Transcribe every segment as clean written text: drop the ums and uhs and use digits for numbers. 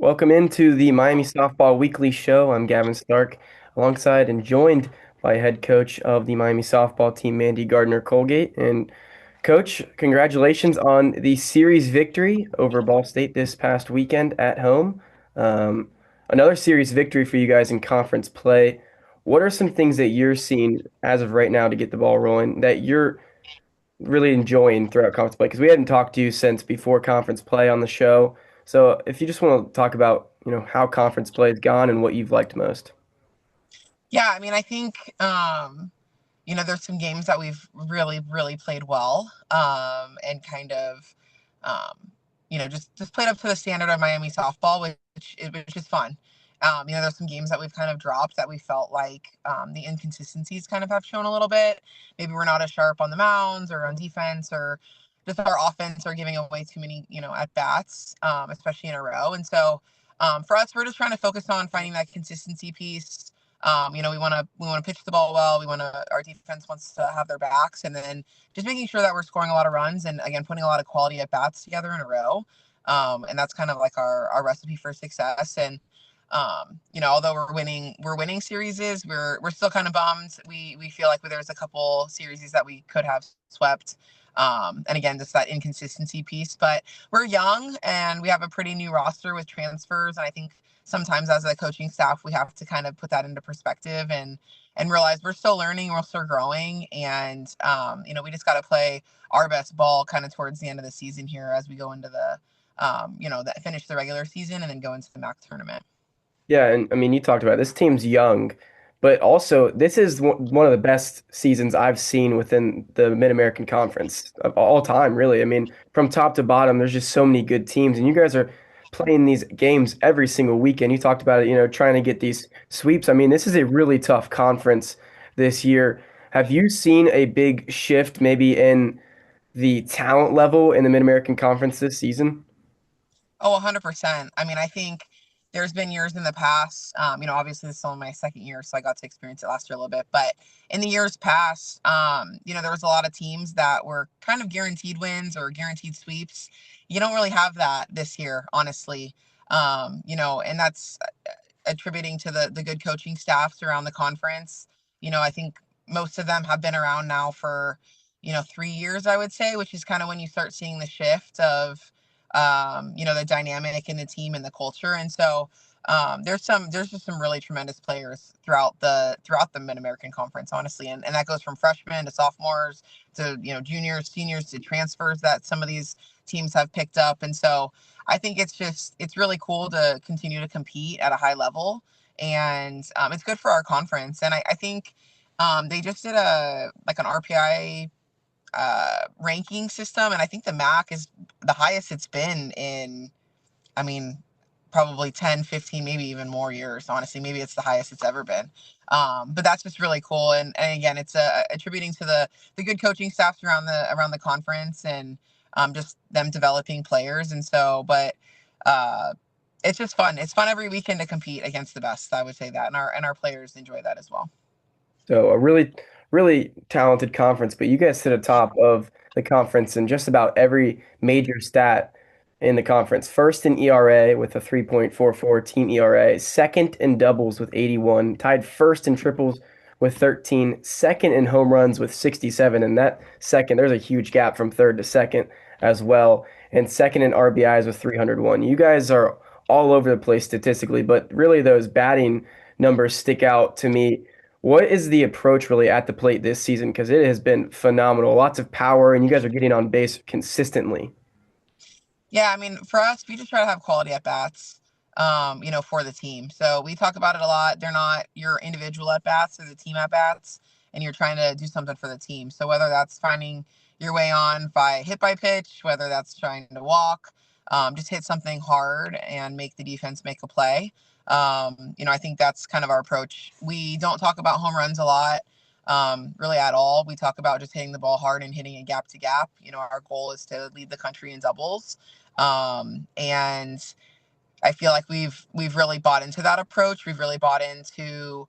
Welcome into the Miami Softball Weekly Show. I'm Gavin Stark, alongside and joined by head coach of the Miami softball team, Mandy Gardner-Colegate. And coach, congratulations on the series victory over Ball State this past weekend at home. Um, Another series victory for you guys in conference play. What are some things that you're seeing as of right now to get the ball rolling that you're really enjoying throughout conference play? Because we hadn't talked to you since before conference play on the show. So if you just want to talk about, how conference play has gone and what you've liked most. Yeah, I mean, I think there's some games that we've really, really played well, and kind of, just played up to the standard of Miami softball, which is fun. There's some games that we've kind of dropped that we felt like the inconsistencies kind of have shown a little bit. Maybe we're not as sharp on the mounds or on defense, or just our offense are giving away too many, at bats, especially in a row. And so for us, we're just trying to focus on finding that consistency piece. We want to pitch the ball well. Our defense wants to have their backs, and then just making sure that we're scoring a lot of runs, and again putting a lot of quality at bats together in a row. And that's kind of like our recipe for success. And although we're winning series, we're still kind of bummed. We feel like there's a couple series that we could have swept. And again, just that inconsistency piece. But we're young and we have a pretty new roster with transfers, and I think sometimes as a coaching staff we have to kind of put that into perspective and realize we're still learning, we're still growing, and we just got to play our best ball kind of towards the end of the season here as we go into finish the regular season and then go into the MAC tournament. Yeah, and I mean, you talked about it. This team's young, but also this is one of the best seasons I've seen within the Mid-American Conference of all time, really. I mean, from top to bottom, there's just so many good teams, and you guys are playing these games every single weekend. You talked about it, trying to get these sweeps. I mean, this is a really tough conference this year. Have you seen a big shift maybe in the talent level in the Mid-American Conference this season? Oh, 100%. I mean, I think there's been years in the past, obviously this is only my second year, so I got to experience it last year a little bit. But in the years past, there was a lot of teams that were kind of guaranteed wins or guaranteed sweeps. You don't really have that this year, honestly. And that's attributing to the good coaching staffs around the conference. I think most of them have been around now for, 3 years, I would say, which is kind of when you start seeing the shift of the dynamic in the team and the culture. And so there's just some really tremendous players throughout the Mid American Conference, honestly. And that goes from freshmen to sophomores to, juniors, seniors, to transfers that some of these teams have picked up. And so I think it's really cool to continue to compete at a high level. And it's good for our conference. And I think they just did an RPI ranking system, and I think the MAC is the highest it's been in, I mean, probably 10, 15, maybe even more years. Honestly, maybe it's the highest it's ever been. But that's just really cool, and again, it's attributing to the good coaching staffs around the conference, and just them developing players. And so, but it's just fun. It's fun every weekend to compete against the best. I would say that, and our players enjoy that as well. So a really, really talented conference, but you guys sit atop of the conference in just about every major stat in the conference. First in ERA with a 3.44 team ERA, second in doubles with 81, tied first in triples with 13, second in home runs with 67, and that second, there's a huge gap from third to second as well, and second in RBIs with 301. You guys are all over the place statistically, but really those batting numbers stick out to me. What is the approach really at the plate this season? Because it has been phenomenal. Lots of power, and you guys are getting on base consistently. Yeah, I mean, for us, we just try to have quality at bats, for the team. So we talk about it a lot. They're not your individual at bats, they're the team at bats, and you're trying to do something for the team. So whether that's finding your way on by hit by pitch, whether that's trying to walk, just hit something hard and make the defense make a play. I think that's kind of our approach. We don't talk about home runs a lot, really at all. We talk about just hitting the ball hard and hitting it gap to gap. Our goal is to lead the country in doubles. And I feel like we've really bought into that approach. We've really bought into,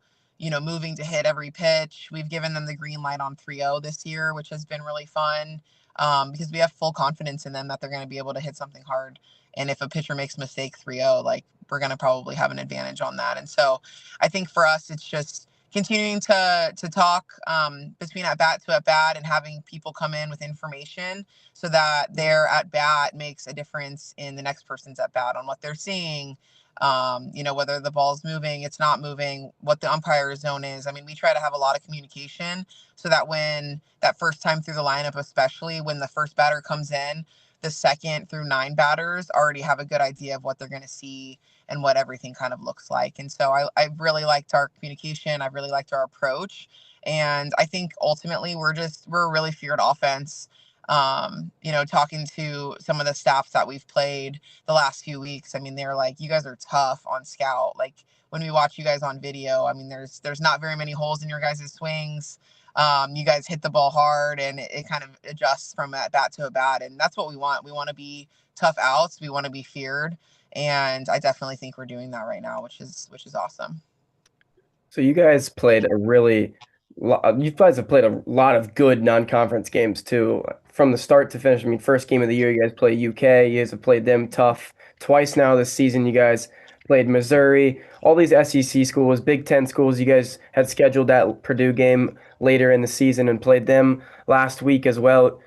moving to hit every pitch. We've given them the green light on 3-0 this year, which has been really fun. because we have full confidence in them that they're going to be able to hit something hard. And if a pitcher makes a mistake 3-0, like we're going to probably have an advantage on that. And so I think for us, it's just continuing to talk between at bat to at bat and having people come in with information so that their at bat makes a difference in the next person's at bat on what they're seeing. Whether the ball's moving, it's not moving, what the umpire zone is. I mean, we try to have a lot of communication so that when that first time through the lineup, especially when the first batter comes in, the second through 9 batters already have a good idea of what they're going to see and what everything kind of looks like. And so I really liked our communication. I really liked our approach. And I think ultimately we're a really feared offense. Talking to some of the staffs that we've played the last few weeks, I mean, they're like, you guys are tough on scout. Like when we watch you guys on video, I mean, there's not very many holes in your guys' swings. You guys hit the ball hard and it kind of adjusts from at bat to a bat. And that's what we want. We want to be tough outs. We want to be feared. And I definitely think we're doing that right now, which is awesome. So you guys have played a lot of good non-conference games too, from the start to finish. I mean, first game of the year, you guys play UK. You guys have played them tough twice now this season. You guys played Missouri, all these SEC schools, Big Ten schools. You guys had scheduled that Purdue game later in the season and played them last week as well.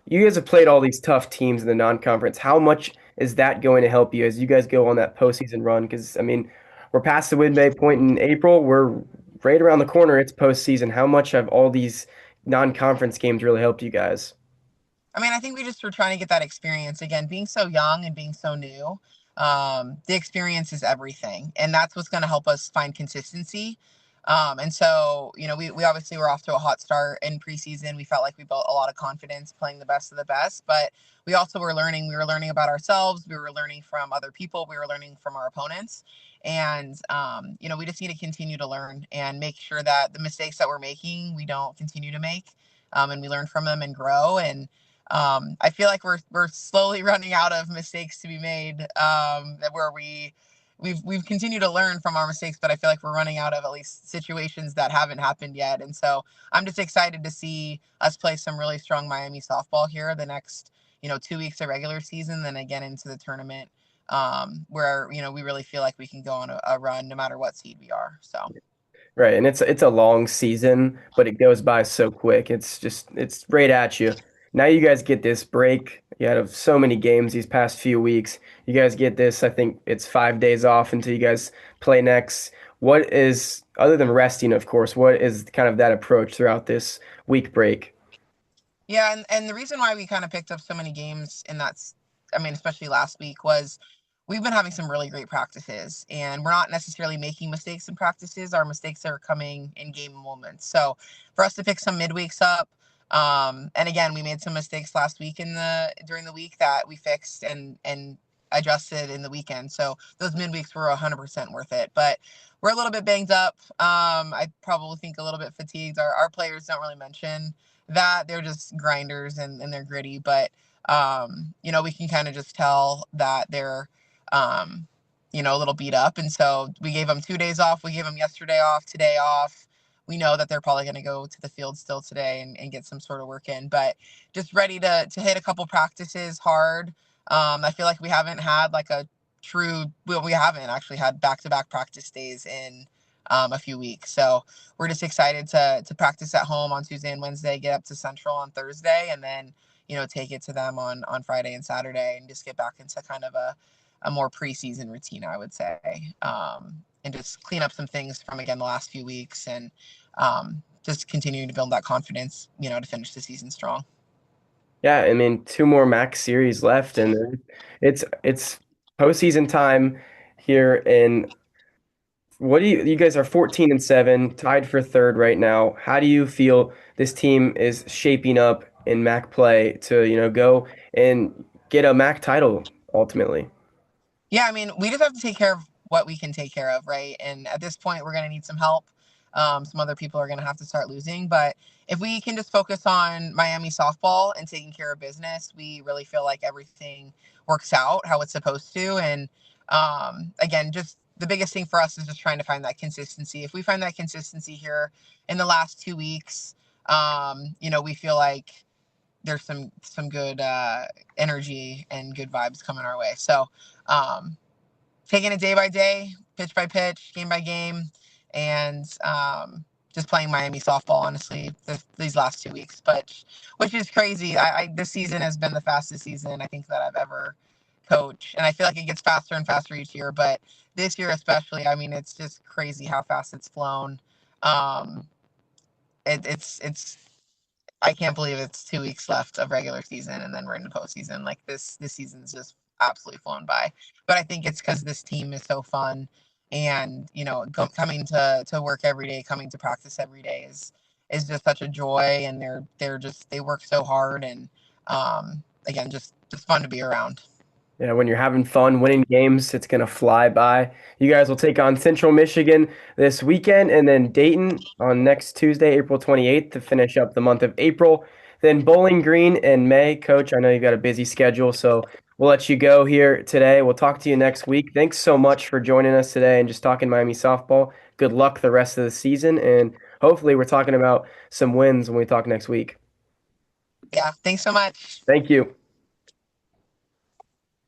You guys have played all these tough teams in the non-conference. How much is that going to help you as you guys go on that postseason run? Because I mean, we're past the midway point in April. We're right around the corner. It's postseason. How much have all these non-conference games really helped you guys? I mean, I think we just were trying to get that experience again, being so young and being so new. The experience is everything, and that's what's going to help us find consistency. And so, we obviously were off to a hot start in preseason. We felt like we built a lot of confidence playing the best of the best, but we also were learning. We were learning about ourselves. We were learning from other people. We were learning from our opponents. And, we just need to continue to learn and make sure that the mistakes that we're making, we don't continue to make. And we learn from them and grow. And I feel like we're slowly running out of mistakes to be made. Where we've continued to learn from our mistakes, but I feel like we're running out of at least situations that haven't happened yet. And so I'm just excited to see us play some really strong Miami softball here the next 2 weeks of regular season, then again into the tournament, where we really feel like we can go on a run no matter what seed we are. So. Right, and it's a long season, but it goes by so quick. It's right at you. Now you guys get this break. You had so many games these past few weeks. You guys get this, I think it's 5 days off until you guys play next. What is, other than resting, of course, what is kind of that approach throughout this week break? Yeah, and the reason why we kind of picked up so many games in I mean, especially last week, was we've been having some really great practices, and we're not necessarily making mistakes in practices. Our mistakes are coming in game moments. So for us to pick some midweeks up, and again, we made some mistakes last week during the week that we fixed and adjusted in the weekend. So those midweeks were 100% worth it. But we're a little bit banged up. I probably think a little bit fatigued. Our players don't really mention that they're just grinders and they're gritty, but we can kind of just tell that they're a little beat up. And so we gave them 2 days off. We gave them yesterday off, today off. We know that they're probably going to go to the field still today and get some sort of work in, but just ready to hit a couple practices hard. I feel like we haven't had like we haven't actually had back-to-back practice days in a few weeks. So we're just excited to practice at home on Tuesday and Wednesday, get up to Central on Thursday, and then, take it to them on Friday and Saturday and just get back into kind of a more preseason routine, I would say. And just clean up some things from, again, the last few weeks and just continuing to build that confidence, to finish the season strong. Yeah, I mean, two more max series left, and then it's postseason time here in what do you guys are 14-7, tied for third right now. How do you feel this team is shaping up in MAC play to, go and get a MAC title ultimately? Yeah, I mean, we just have to take care of what we can take care of, right? And at this point, we're going to need some help. Some other people are going to have to start losing. But if we can just focus on Miami softball and taking care of business, we really feel like everything works out how it's supposed to. And again, just the biggest thing for us is just trying to find that consistency. If we find that consistency here in the last 2 weeks, we feel like there's some good energy and good vibes coming our way. So um, taking it day by day, pitch by pitch, game by game, and just playing Miami softball. Honestly, these last 2 weeks, but which is crazy. This season has been the fastest season I think that I've ever coached, and I feel like it gets faster and faster each year. But this year especially, I mean, it's just crazy how fast it's flown. Um, it's I can't believe it's 2 weeks left of regular season and then we're into postseason. Like this season's just absolutely flown by. But I think it's because this team is so fun, and coming to work every day, coming to practice every day is just such a joy, and they work so hard, and again, just fun to be around. Yeah, when you're having fun winning games, it's going to fly by. You guys will take on Central Michigan this weekend and then Dayton on next Tuesday, April 28th to finish up the month of April. Then Bowling Green in May. Coach, I know you've got a busy schedule, so we'll let you go here today. We'll talk to you next week. Thanks so much for joining us today and just talking Miami softball. Good luck the rest of the season, and hopefully we're talking about some wins when we talk next week. Yeah, thanks so much. Thank you.